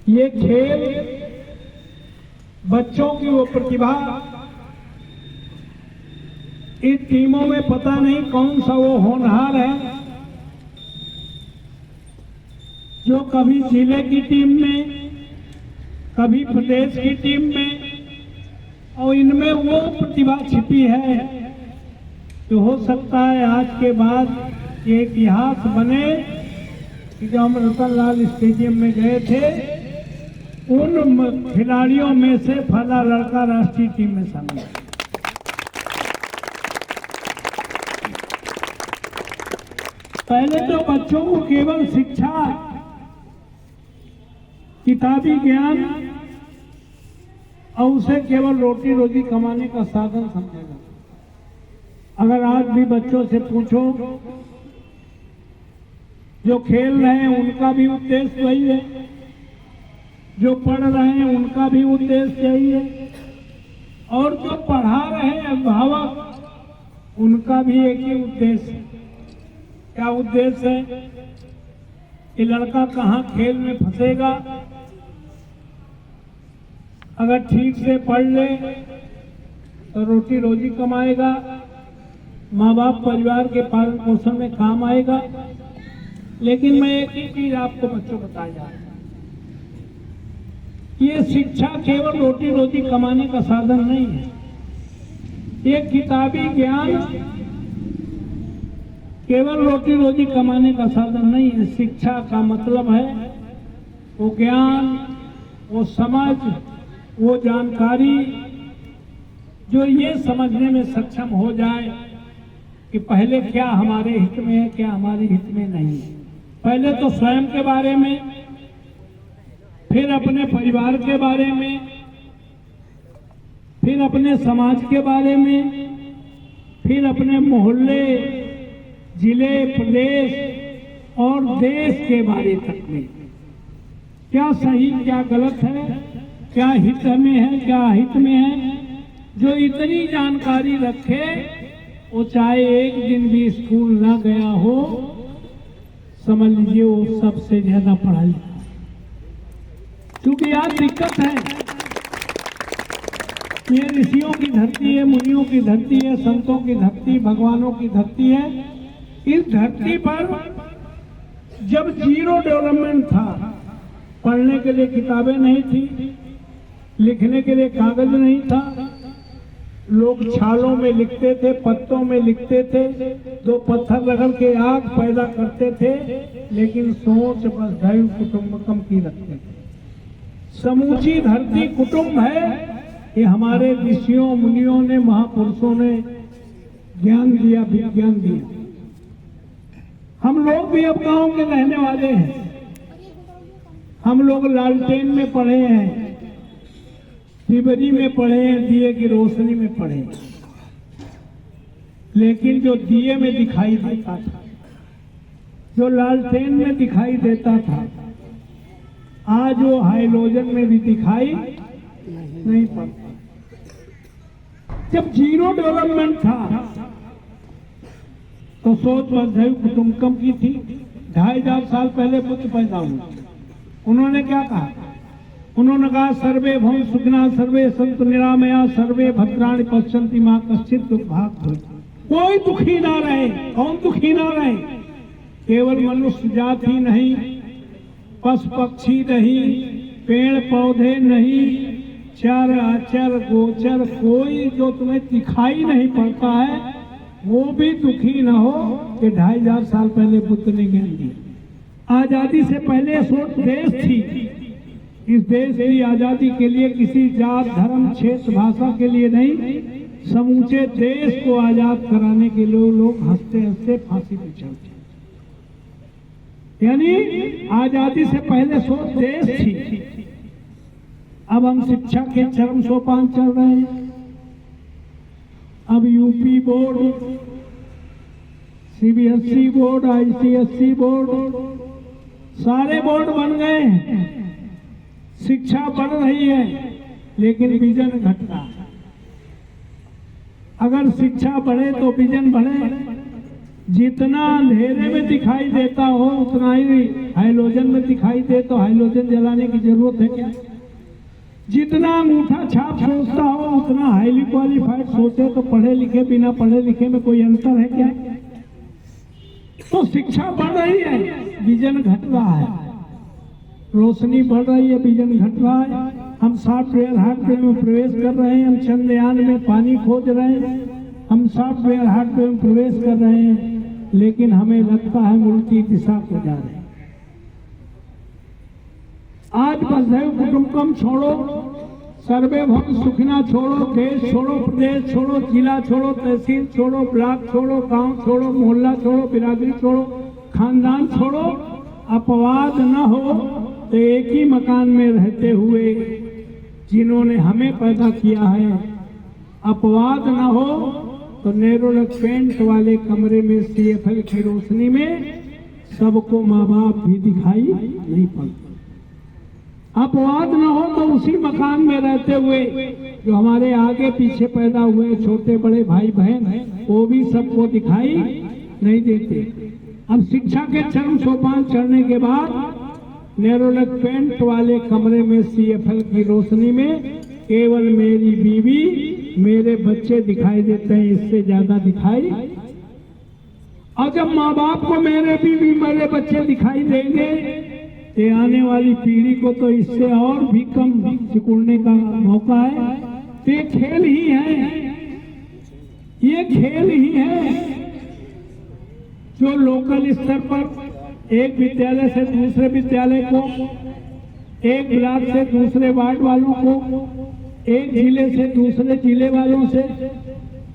ये खेल बच्चों की वो प्रतिभा, इन टीमों में पता नहीं कौन सा वो होनहार है जो कभी जिले की टीम में, कभी प्रदेश की टीम में, और इनमें वो प्रतिभा छिपी है तो हो सकता है आज के बाद ये इतिहास बने कि जब हम रतनलाल स्टेडियम में गए थे उन खिलाड़ियों में से फला लड़का राष्ट्रीय टीम में शामिल। पहले तो बच्चों को केवल शिक्षा, किताबी ज्ञान और उसे केवल रोटी रोजी कमाने का साधन समझेगा। अगर आज भी बच्चों से पूछो, जो खेल रहे हैं उनका भी उद्देश्य वही है, जो पढ़ रहे हैं उनका भी उद्देश्य यही है, और जो पढ़ा रहे हैं अभिभावक उनका भी एक ही उद्देश्य है। क्या उद्देश्य है कि लड़का कहाँ खेल में फंसेगा, अगर ठीक से पढ़ ले तो रोटी रोजी कमाएगा, माँ बाप परिवार के पालन पोषण में काम आएगा। लेकिन मैं एक ही चीज आपको बच्चों बताया जा रहा हूं, ये शिक्षा केवल रोटी रोजी कमाने का साधन नहीं है। ये किताबी ज्ञान केवल रोटी रोजी कमाने का साधन नहीं है। शिक्षा का मतलब है वो ज्ञान, वो समझ, वो जानकारी जो ये समझने में सक्षम हो जाए कि पहले क्या हमारे हित में है, क्या हमारे हित में नहीं है। पहले तो स्वयं के बारे में, फिर अपने परिवार के बारे में, फिर अपने समाज के बारे में, फिर अपने मोहल्ले, जिले, प्रदेश और देश के बारे तक में क्या सही क्या गलत है, क्या हित में है, क्या अहित में है। जो इतनी जानकारी रखे वो चाहे एक दिन भी स्कूल ना गया हो, समझ लीजिए वो सबसे ज्यादा पढ़ाई। क्योंकि यार दिक्कत है, ये ऋषियों की धरती है, मुनियों की धरती है, संतों की धरती, भगवानों की धरती है। इस धरती पर जब जीरो डेवलपमेंट था, पढ़ने के लिए किताबें नहीं थी, लिखने के लिए कागज नहीं था, लोग छालों में लिखते थे, पत्तों में लिखते थे, दो पत्थर रगड़ के आग पैदा करते थे, लेकिन सोच बस दैव कुटुंबकम की रखते थे। समूची धरती कुटुंब है, ये हमारे ऋषियों मुनियों ने, महापुरुषों ने ज्ञान दिया, विज्ञान दिया। हम लोग भी अब गांव के रहने वाले हैं, हम लोग लालटेन में पढ़े हैं, तिबरी में पढ़े हैं, दिए की रोशनी में पढ़े हैं। लेकिन जो दिए में दिखाई देता था, जो लालटेन में दिखाई देता था, आज वो हाइलोजन में भी दिखाई नहीं पड़ता। जब जीरो डेवलपमेंट था तो सोच वसुधैव कुटुंबकम की थी। 2500 साल पहले बुद्ध पैदा हुए। उन्होंने क्या कहा? उन्होंने कहा सर्वे भवन सुखिनः सर्वे सन्तु निरामया सर्वे भद्राणि पश्यन्ति मा कश्चित् दुर्भाग् भवेत्। कोई दुखी ना रहे। कौन दुखी ना रहे? केवल मनुष्य जाति नहीं, पशु पक्षी नहीं, पेड़ पौधे नहीं, चर अचर गोचर कोई जो तुम्हें दिखाई नहीं पड़ता है वो भी दुखी न हो कि 2500 साल पहले बुद्ध ने ज्ञान दिया। आजादी से पहले सोच देश थी। इस देश की आजादी के लिए किसी जात धर्म क्षेत्र भाषा के लिए नहीं, समूचे देश को आजाद कराने के लिए लोग हंसते हंसते फांसी पे चढ़ते। यानी आजादी से पहले सोच देश थी। अब हम शिक्षा के चरम सोपान चल रहे हैं। अब UP board, CBSE board, ICSE board, सारे बोर्ड बन गए हैं। शिक्षा बढ़ रही है लेकिन विजन घट रहा है। अगर शिक्षा बढ़े तो विजन बढ़े, जितना अंधेरे में दिखाई देता हो उतना ही हाइलोजन में दिखाई दे, तो हाइलोजन जलाने की जरूरत है क्या? जितना अंगूठा छाप सोचता हो उतना हाईली क्वालिफाइड सोचे, तो पढ़े लिखे बिना पढ़े लिखे में कोई अंतर है क्या? तो शिक्षा बढ़ रही है, विजन घट रहा है। रोशनी बढ़ रही है, विजन घट रहा है। हम सॉफ्टवेयर हार्डवेयर में प्रवेश कर रहे हैं, हम चंद्रयान में पानी खोज रहे हैं, हम सॉफ्टवेयर हार्डवेयर में प्रवेश कर रहे हैं, लेकिन हमें लगता है उल्टी दिशा को जा रहे हैं। आज वसुधैव कुटुंबकम छोड़ो, सर्वे भवन्तु सुखिनः छोड़ो, देश छोड़ो, प्रदेश छोड़ो, जिला छोड़ो, तहसील छोड़ो, ब्लॉक छोड़ो, गांव छोड़ो, मोहल्ला छोड़ो, बिरादरी छोड़ो, खानदान छोड़ो। अपवाद न हो तो एक ही मकान में रहते हुए जिन्होंने हमें पैदा किया है, अपवाद न हो तो नेरोलैक पेंट वाले कमरे में CFL की रोशनी में सबको माँ बाप भी दिखाई नहीं पड़ता। अपवाद न हो तो उसी मकान में रहते हुए जो हमारे आगे पीछे पैदा हुए छोटे बड़े भाई बहन हैं, वो भी सबको दिखाई नहीं देते। अब शिक्षा के चरम सोपान चढ़ने के बाद नेरोलैक पेंट वाले कमरे में CFL की रोशनी में केवल मेरी बीवी मेरे बच्चे दिखाई देते हैं, इससे ज्यादा दिखाई। और जब माँ बाप को मेरे बीवी मेरे बच्चे दिखाई देंगे तो आने वाली पीढ़ी को तो इससे और भी कम सिकुड़ने का मौका है। तो ये खेल ही है, ये खेल ही है जो लोकल स्तर पर एक विद्यालय से दूसरे विद्यालय को, एक ब्लॉक से दूसरे वार्ड वालों को, एक जिले से दूसरे जिले वालों से,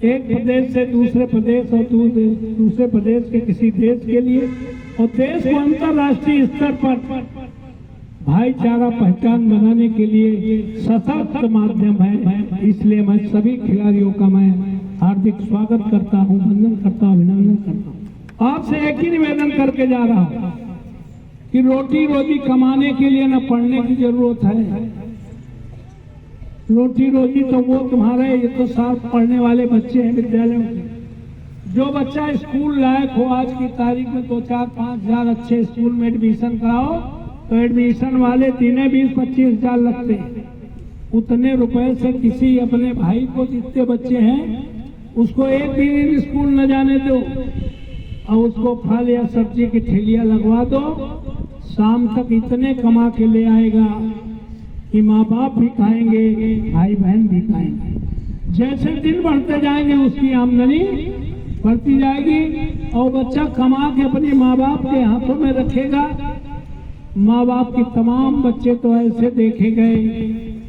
एक प्रदेश से दूसरे प्रदेश और दूसरे प्रदेश के किसी देश के लिए, और देश को अंतर्राष्ट्रीय स्तर पर भाईचारा पहचान बनाने के लिए सशक्त माध्यम है। इसलिए मैं सभी खिलाड़ियों का मैं हार्दिक स्वागत करता हूं, वंदन करता हूं, अभिनंदन करता हूं। आपसे एक ही निवेदन करके जा रहा हूं कि रोटी रोजी कमाने के लिए न पढ़ने की जरूरत है। रोटी रोजी तो वो तुम्हारे, ये तो साथ पढ़ने वाले बच्चे हैं विद्यालयों के। जो बच्चा स्कूल लायक हो आज की तारीख में 2-4-5 हजार अच्छे स्कूल में एडमिशन कराओ तो एडमिशन वाले 20-25 हजार लगते हैं। उतने रुपए से किसी अपने भाई को जितने बच्चे हैं उसको एक दिन स्कूल न जाने दो और उसको फल या सब्जी की ठेलियां लगवा दो, शाम तक इतने कमा के ले आएगा कि माँ बाप भी खाएंगे, भाई बहन भी खाएंगे। जैसे दिन बढ़ते जाएंगे उसकी आमदनी बढ़ती जाएगी और बच्चा कमा के अपने माँ बाप के हाथों में रखेगा। माँ बाप की तमाम बच्चे तो ऐसे देखे गए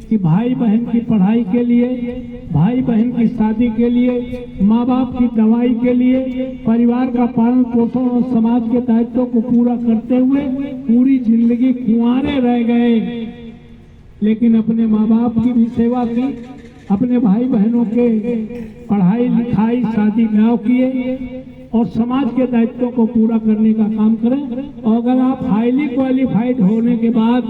कि भाई बहन की पढ़ाई के लिए, भाई बहन की शादी के लिए, माँ बाप की दवाई के लिए, परिवार का पालन पोषण और समाज के दायित्वों को पूरा करते हुए पूरी जिंदगी कुंवारे रह गए, लेकिन अपने माँ बाप की भी सेवा की, अपने भाई बहनों के पढ़ाई लिखाई शादी ब्याह किए और समाज के दायित्वों को पूरा करने का काम करें। और अगर आप हाईली क्वालिफाइड होने के बाद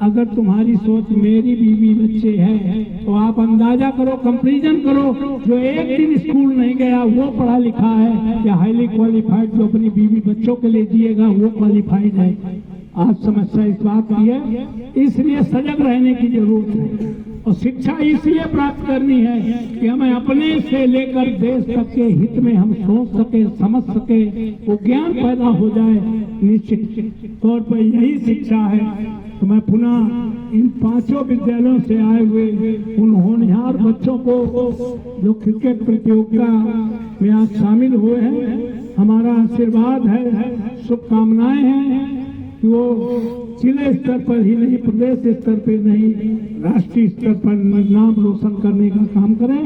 अगर तुम्हारी सोच मेरी बीवी बच्चे है तो आप अंदाजा करो, कंपैरिजन करो, जो एक दिन स्कूल नहीं गया वो पढ़ा लिखा है या हाईली क्वालिफाइड जो अपनी बीवी बच्चों के लिए जिएगा वो क्वालिफाइड है। आज समस्या इस बात की है, इसलिए सजग रहने की जरूरत है और शिक्षा इसलिए प्राप्त करनी है कि हमें अपने से लेकर देश तक के हित में हम सोच सके, समझ सके, वो ज्ञान पैदा हो जाए। निश्चित तौर पर यही शिक्षा है। तो मैं पुनः इन 5 विद्यालयों से आए हुए उन होनहार बच्चों को जो क्रिकेट प्रतियोगिता में आज शामिल हुए हैं, हमारा आशीर्वाद है, शुभकामनाएं हैं कि वो जिले स्तर पर ही नहीं, प्रदेश स्तर पर नहीं, राष्ट्रीय स्तर पर नाम रोशन करने का काम करें,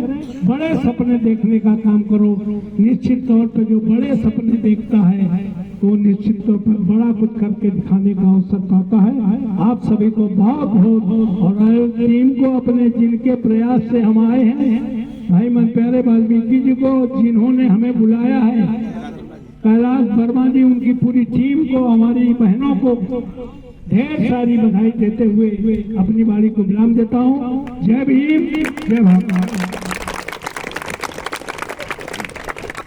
बड़े सपने देखने का काम करो। निश्चित तौर पर जो बड़े सपने देखता है वो निश्चित तौर पर बड़ा कुछ करके दिखाने का अवसर पाता है। आप सभी को बहुत बहुत और टीम को अपने जिनके प्रयास से हम आए हैं, भाई मन प्यारे वाल्मीकि जी को जिन्होंने हमें बुलाया है, कैलाश वर्मा जी, उनकी पूरी टीम को, हमारी बहनों को ढेर सारी बधाई देते हुए अपनी बारी को विराम देता हूँ। जय भीम, जय भारत।